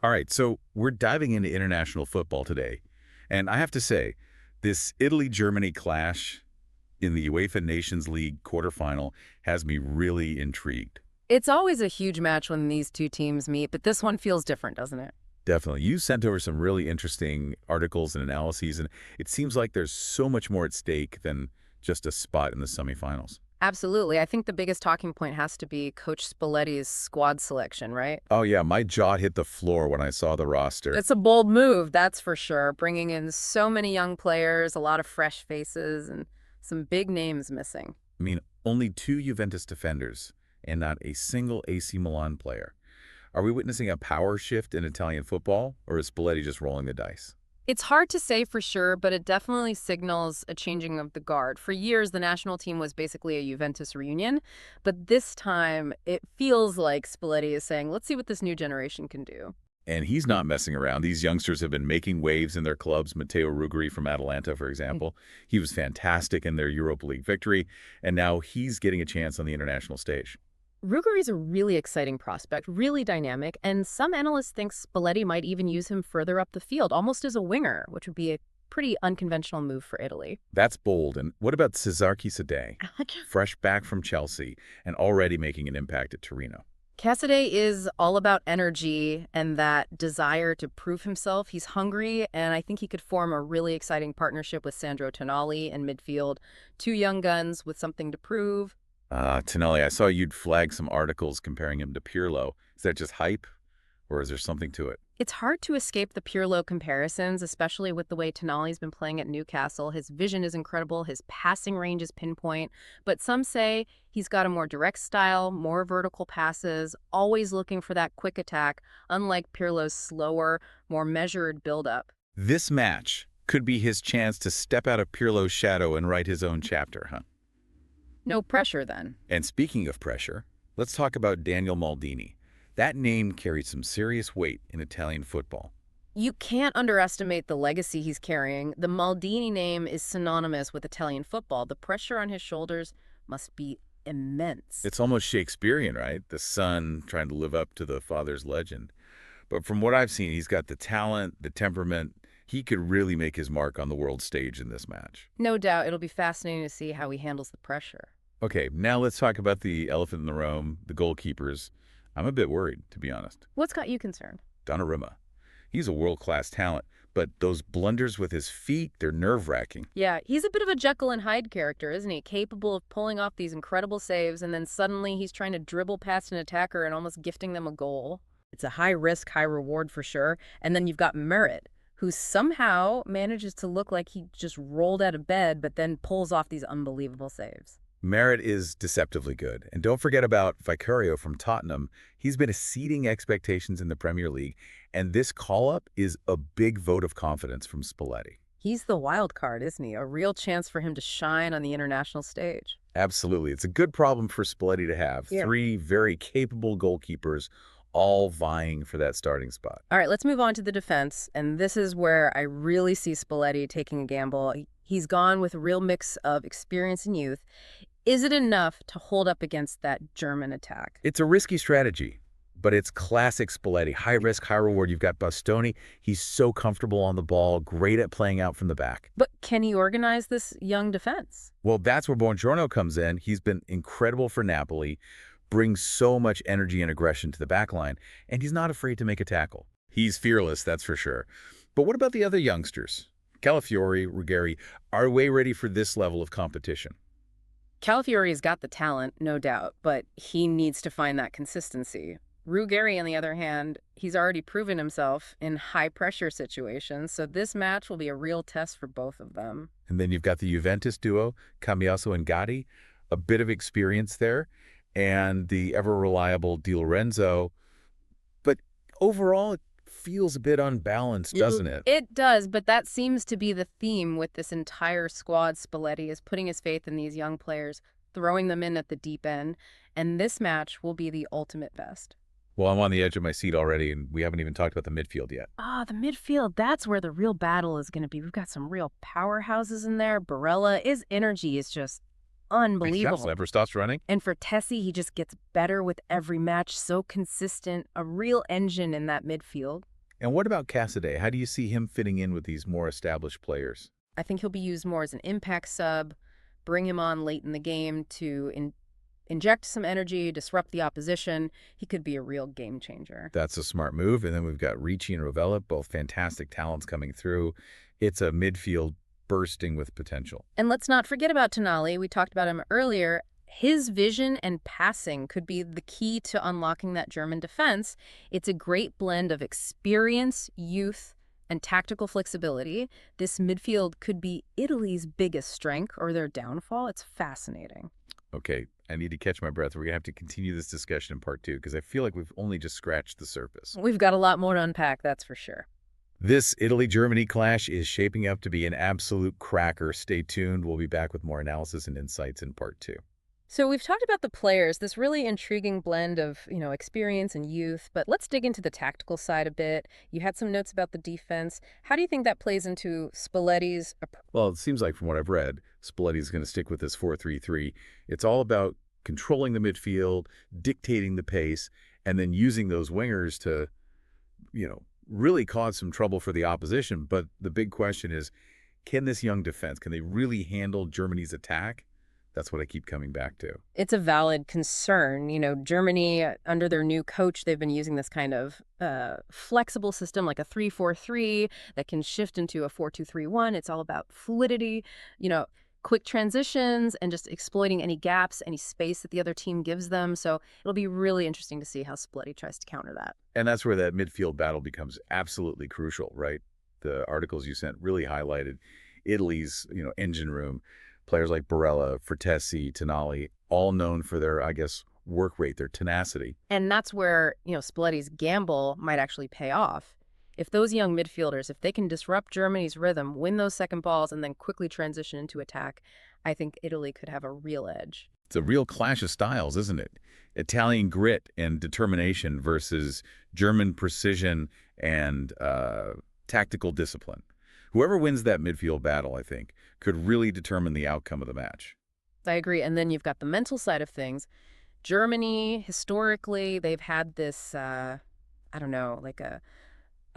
All right, so we're diving into international football today. And I have to say, this Italy-Germany clash in the UEFA Nations League quarterfinal has me really intrigued. It's always a huge match when these two teams meet, but this one feels different, doesn't it? Definitely. You sent over some really interesting articles and analyses, and it seems like there's so much more at stake than just a spot in the semifinals. Absolutely. I think the biggest talking point has to be Coach Spalletti's squad selection, right? Oh yeah, my jaw hit the floor when I saw the roster. It's a bold move, that's for sure, bringing in so many young players, a lot of fresh faces, and some big names missing. I mean, only two Juventus defenders and not a single AC Milan player. Are we witnessing a power shift in Italian football, or is Spalletti just rolling the dice? It's hard to say for sure, but it definitely signals a changing of the guard. For years, the national team was basically a Juventus reunion, but this time it feels like Spalletti is saying, let's see what this new generation can do. And he's not messing around. These youngsters have been making waves in their clubs. Matteo Ruggeri from Atalanta, for example. He was fantastic in their Europa League victory, and now he's getting a chance on the international stage. Ruggeri is a really exciting prospect, really dynamic, and some analysts think Spalletti might even use him further up the field, almost as a winger, which would be a pretty unconventional move for Italy. That's bold. And what about Cesare Casadei? Fresh back from Chelsea and already making an impact at Torino. Casadei is all about energy and that desire to prove himself. He's hungry, and I think he could form a really exciting partnership with Sandro Tonali in midfield. Two young guns with something to prove. Tonelli, I saw you'd flag some articles comparing him to Pirlo. Is that just hype, or is there something to it? It's hard to escape the Pirlo comparisons, especially with the way Tonali's been playing at Newcastle. His vision is incredible, his passing range is pinpoint, but some say he's got a more direct style, more vertical passes, always looking for that quick attack, unlike Pirlo's slower, more measured build-up. This match could be his chance to step out of Pirlo's shadow and write his own chapter, huh? No pressure then. And speaking of pressure, let's talk about Daniel Maldini. That name carries some serious weight in Italian football. You can't underestimate the legacy he's carrying. The Maldini name is synonymous with Italian football. The pressure on his shoulders must be immense. It's almost Shakespearean, right? The son trying to live up to the father's legend. But from what I've seen, he's got the talent, the temperament. He could really make his mark on the world stage in this match. No doubt it'll be fascinating to see how he handles the pressure. Okay, now let's talk about the elephant in the room, the goalkeepers. I'm a bit worried, to be honest. What's got you concerned? Donnarumma. He's a world-class talent, but those blunders with his feet, they're nerve-wracking. Yeah, he's a bit of a Jekyll and Hyde character, isn't he? Capable of pulling off these incredible saves, and then suddenly he's trying to dribble past an attacker and almost gifting them a goal. It's a high risk, high reward for sure. And then you've got Merritt, who somehow manages to look like he just rolled out of bed, but then pulls off these unbelievable saves. Merritt is deceptively good. And don't forget about Vicario from Tottenham. He's been exceeding expectations in the Premier League, and this call-up is a big vote of confidence from Spalletti. He's the wild card, isn't he? A real chance for him to shine on the international stage. Absolutely. It's a good problem for Spalletti to have. Yeah. Three very capable goalkeepers all vying for that starting spot. All right, let's move on to the defense. And this is where I really see Spalletti taking a gamble. He's gone with a real mix of experience and youth. Is it enough to hold up against that German attack? It's a risky strategy, but it's classic Spalletti. High risk, high reward. You've got Bastoni. He's so comfortable on the ball, great at playing out from the back. But can he organize this young defense? Well, that's where Buongiorno comes in. He's been incredible for Napoli, brings so much energy and aggression to the back line, and he's not afraid to make a tackle. He's fearless, that's for sure. But what about the other youngsters? Calafiori, Ruggeri, are we ready for this level of competition? Calafiori's got the talent, no doubt, but he needs to find that consistency. Ruggeri, on the other hand, he's already proven himself in high-pressure situations, so this match will be a real test for both of them. And then you've got the Juventus duo, Cambiaso and Gatti, a bit of experience there, and the ever-reliable Di Lorenzo. But overall, it feels a bit unbalanced, doesn't it? It does, but that seems to be the theme with this entire squad. Spalletti is putting his faith in these young players, throwing them in at the deep end, and this match will be the ultimate test. Well, I'm on the edge of my seat already, and we haven't even talked about the midfield yet. The midfield, that's where the real battle is going to be. We've got some real powerhouses in there. Barella, his energy is just unbelievable. Never stops running. And for Tessie, he just gets better with every match, so consistent, a real engine in that midfield. And what about Casadei? How do you see him fitting in with these more established players? I think he'll be used more as an impact sub, bring him on late in the game to inject some energy, disrupt the opposition. He could be a real game changer. That's a smart move. And then we've got Ricci and Rovella, both fantastic talents coming through. It's a midfield bursting with potential. And let's not forget about Tonali. We talked about him earlier. His vision and passing could be the key to unlocking that German defense. It's a great blend of experience, youth, and tactical flexibility. This midfield could be Italy's biggest strength or their downfall. It's fascinating. Okay, I need to catch my breath. We're going to have to continue this discussion in part 2 because I feel like we've only just scratched the surface. We've got a lot more to unpack, that's for sure. This Italy-Germany clash is shaping up to be an absolute cracker. Stay tuned. We'll be back with more analysis and insights in part 2. So we've talked about the players, this really intriguing blend of, experience and youth, but let's dig into the tactical side a bit. You had some notes about the defense. How do you think that plays into Spalletti's approach? Well, it seems like from what I've read, Spalletti's going to stick with this 4-3-3. It's all about controlling the midfield, dictating the pace, and then using those wingers to, really cause some trouble for the opposition. But the big question is, can this young defense, can they really handle Germany's attack? That's what I keep coming back to. It's a valid concern. Germany, under their new coach, they've been using this kind of flexible system like a 3-4-3 that can shift into a 4-2-3-1. It's all about fluidity, quick transitions and just exploiting any gaps, any space that the other team gives them. So it'll be really interesting to see how Spalletti tries to counter that. And that's where that midfield battle becomes absolutely crucial, right? The articles you sent really highlighted Italy's, engine room. Players like Barella, Frattesi, Tonali, all known for their, work rate, their tenacity. And that's where, Spalletti's gamble might actually pay off. If those young midfielders, if they can disrupt Germany's rhythm, win those second balls, and then quickly transition into attack, I think Italy could have a real edge. It's a real clash of styles, isn't it? Italian grit and determination versus German precision and tactical discipline. Whoever wins that midfield battle, I think, could really determine the outcome of the match. I agree. And then you've got the mental side of things. Germany, historically, they've had this, like a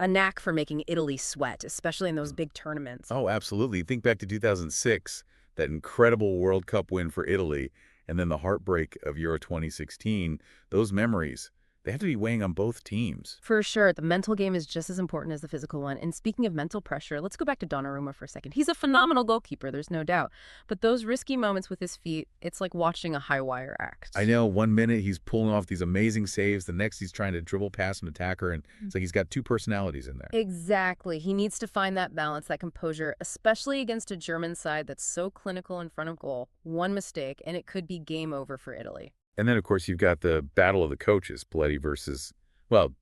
knack for making Italy sweat, especially in those big tournaments. Oh, absolutely. Think back to 2006, that incredible World Cup win for Italy, and then the heartbreak of Euro 2016. Those memories, they have to be weighing on both teams. For sure. The mental game is just as important as the physical one. And speaking of mental pressure, let's go back to Donnarumma for a second. He's a phenomenal goalkeeper, there's no doubt. But those risky moments with his feet, it's like watching a high-wire act. I know, one minute he's pulling off these amazing saves, the next he's trying to dribble past an attacker, and it's like he's got two personalities in there. Exactly. He needs to find that balance, that composure, especially against a German side that's so clinical in front of goal. One mistake, and it could be game over for Italy. And then, of course, you've got the battle of the coaches, Spalletti versus,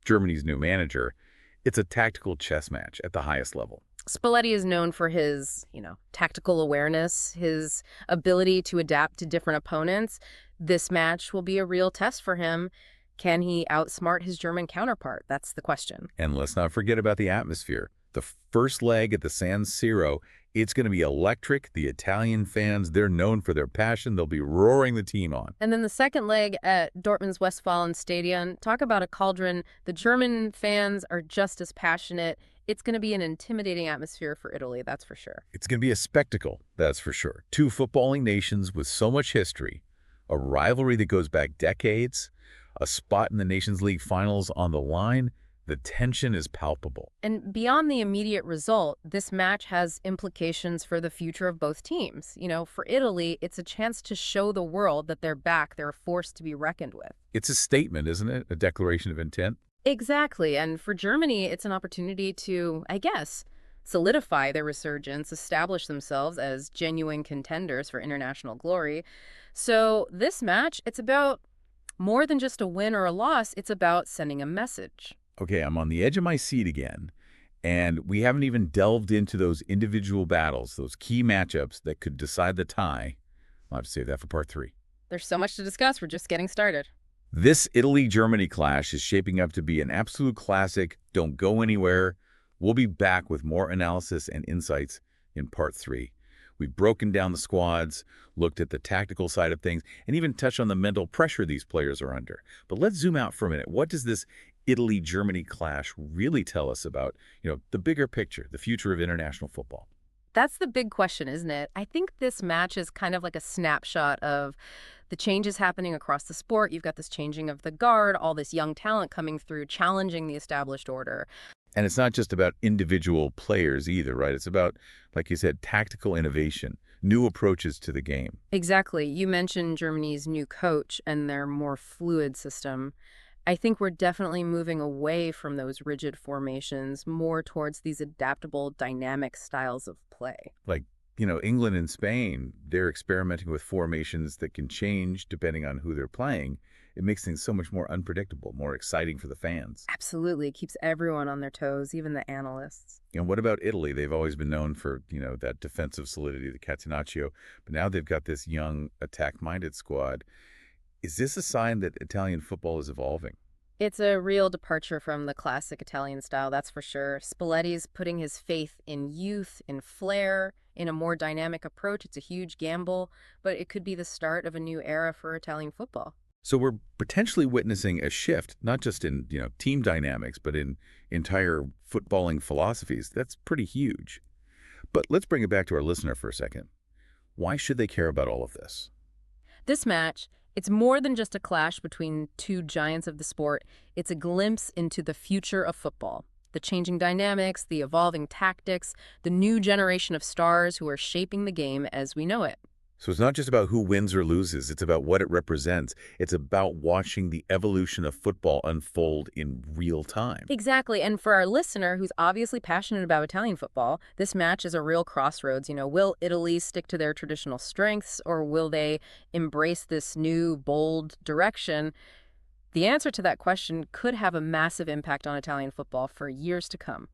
Germany's new manager. It's a tactical chess match at the highest level. Spalletti is known for his, tactical awareness, his ability to adapt to different opponents. This match will be a real test for him. Can he outsmart his German counterpart? That's the question. And let's not forget about the atmosphere. The first leg at the San Siro, it's going to be electric. The Italian fans, they're known for their passion. They'll be roaring the team on. And then the second leg at Dortmund's Westfalenstadion, talk about a cauldron. The German fans are just as passionate. It's going to be an intimidating atmosphere for Italy, that's for sure. It's going to be a spectacle, that's for sure. Two footballing nations with so much history, a rivalry that goes back decades, a spot in the Nations League finals on the line. The tension is palpable. And beyond the immediate result, this match has implications for the future of both teams. For Italy, it's a chance to show the world that they're back, they're a force to be reckoned with. It's a statement, isn't it? A declaration of intent. Exactly. And for Germany, it's an opportunity to, solidify their resurgence, establish themselves as genuine contenders for international glory. So this match, it's about more than just a win or a loss. It's about sending a message. Okay, I'm on the edge of my seat again, and we haven't even delved into those individual battles, those key matchups that could decide the tie. I'll have to save that for part 3. There's so much to discuss. We're just getting started. This Italy-Germany clash is shaping up to be an absolute classic. Don't go anywhere. We'll be back with more analysis and insights in part 3. We've broken down the squads, looked at the tactical side of things, and even touched on the mental pressure these players are under. But let's zoom out for a minute. What does this Italy-Germany clash really tell us about, the bigger picture, the future of international football? That's the big question, isn't it? I think this match is kind of like a snapshot of the changes happening across the sport. You've got this changing of the guard, all this young talent coming through, challenging the established order. And it's not just about individual players either, right? It's about, like you said, tactical innovation, new approaches to the game. Exactly. You mentioned Germany's new coach and their more fluid system. I think we're definitely moving away from those rigid formations, more towards these adaptable, dynamic styles of play. Like, England and Spain, they're experimenting with formations that can change depending on who they're playing. It makes things so much more unpredictable, more exciting for the fans. Absolutely. It keeps everyone on their toes, even the analysts. And what about Italy? They've always been known for, that defensive solidity, the Catenaccio. But now they've got this young, attack-minded squad. Is this a sign that Italian football is evolving? It's a real departure from the classic Italian style, that's for sure. Spalletti's putting his faith in youth, in flair, in a more dynamic approach. It's a huge gamble, but it could be the start of a new era for Italian football. So we're potentially witnessing a shift, not just in, team dynamics, but in entire footballing philosophies. That's pretty huge. But let's bring it back to our listener for a second. Why should they care about all of this? This match, it's more than just a clash between two giants of the sport. It's a glimpse into the future of football. The changing dynamics, the evolving tactics, the new generation of stars who are shaping the game as we know it. So it's not just about who wins or loses. It's about what it represents. It's about watching the evolution of football unfold in real time. Exactly. And for our listener who's obviously passionate about Italian football, this match is a real crossroads. Will Italy stick to their traditional strengths, or will they embrace this new, bold direction? The answer to that question could have a massive impact on Italian football for years to come.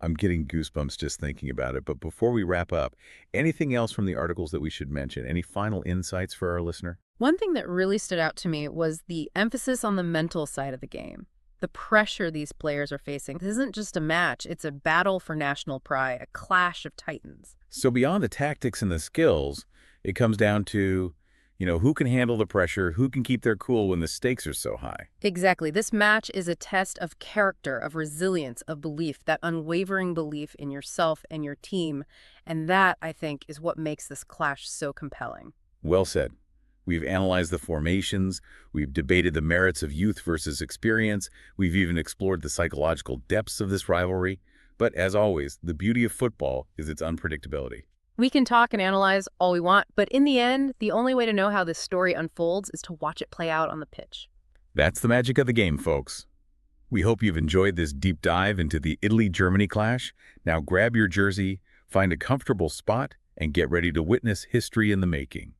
I'm getting goosebumps just thinking about it. But before we wrap up, anything else from the articles that we should mention? Any final insights for our listener? One thing that really stood out to me was the emphasis on the mental side of the game. The pressure these players are facing. This isn't just a match. It's a battle for national pride, a clash of titans. So beyond the tactics and the skills, it comes down to, who can handle the pressure, who can keep their cool when the stakes are so high. Exactly. This match is a test of character, of resilience, of belief, that unwavering belief in yourself and your team. And that, I think, is what makes this clash so compelling. Well said. We've analyzed the formations, we've debated the merits of youth versus experience, we've even explored the psychological depths of this rivalry. But as always, the beauty of football is its unpredictability. We can talk and analyze all we want, but in the end, the only way to know how this story unfolds is to watch it play out on the pitch. That's the magic of the game, folks. We hope you've enjoyed this deep dive into the Italy-Germany clash. Now grab your jersey, find a comfortable spot, and get ready to witness history in the making.